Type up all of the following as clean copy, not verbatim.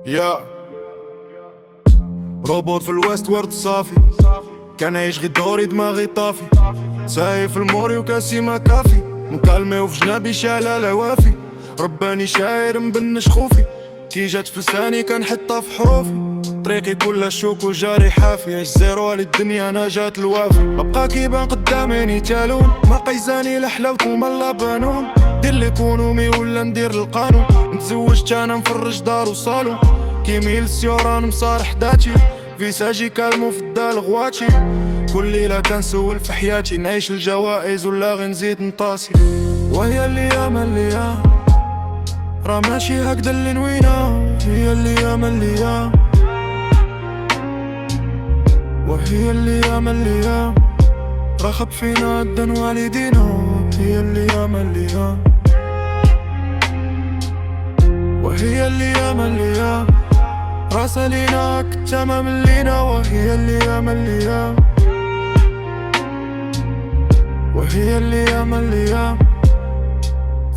يا روبوت في الويست ورد صافي، كان عايش غي دوري دماغي طافي، ساي في الموري وكاسي ما كافي، مكالمي وفي جنابي شاعلة العوافي، رباني شاعر مبنش خوفي، كي جات في لساني كنحطها في حروفي، طريقي كلها شوك وجاري حافي، عيش زيرو للدنيا انا جات الوافي، مبقى كيبان قدامي تالون، ما قيزاني لحلاوتو مالا بانون، دير لي كونومي ولا ندير القانون، نتزوجت انا نفرج دار وصالون، كيميل السيوران مصارح داتي، فيساجي كالمو في الدال غواتي، كل ليلة كنسول في حياتي، نعيش الجوائز ولا غير نزيد نطاسي، وهي الليام راه ماشي هكدا اللي نوينا، هي الليام وهي الليام راه خب فينا الدن والدينا، هي الليام وهي الليام راس لينا كتمام لينا، وهي الليام وهي الليام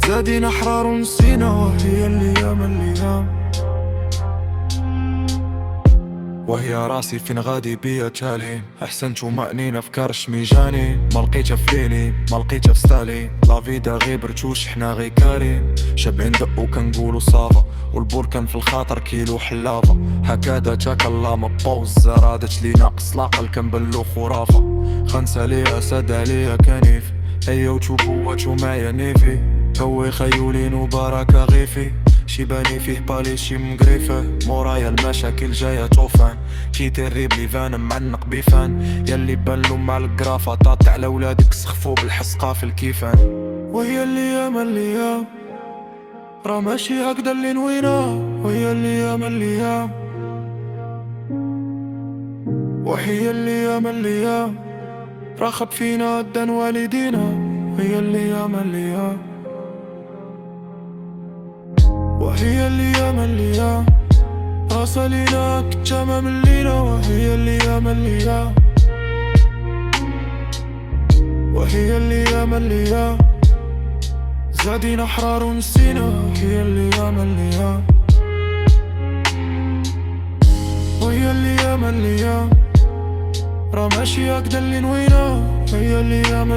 زادينا حرار ونسينا، وهي الليام وهي راسي فين غادي بيا تالهين، احسنت ومأنين افكار شميجاني، ما لقيتها في ليلي ما لقيتها في ستالي، لا فيدا غير برتوش حنا غي كارين، شابين دقو كنقولو صافا، والبركان في الخاطر كيلو حلافة، هكذا تاك الله ما بوز زرادت لي ناقص العقل كنبلو خرافة، خنسة ليا سادا ليا كنيف، ايو تشوبواتو معايا نيفي، هوي خيولين وبركة غيفي، شي باني فيه بالي شي مقريفه، مورايا المشاكل جاية طوفان، كي تريب لي فان معنق بيفان، ياللي بانلو مع القرافة طاط على ولادك سخفو بالحسقة في الكيفان، وهي الليام راه ماشي هكدا اللي نوينا، وهي الليام وهي الليام راه خب فينا الدن والدينا، هي الليام وهي الليام راس لينا كتمام لينا، وهي الليام وهي الليام زادينا حرار ونسينا، هي الليام وهي الليام راه ماشي هكدا اللي نوينا، هي الليام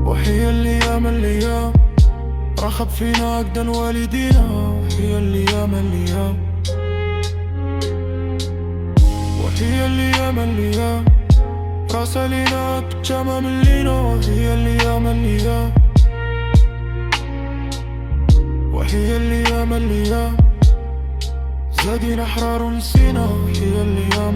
وهي الليام راه خب فينا هكدا والدينا، هي الليام وهي الليام راس لينا كتمام لينا، وهي الليام وهي الليام زادينا حرار ونسينا، هي الليام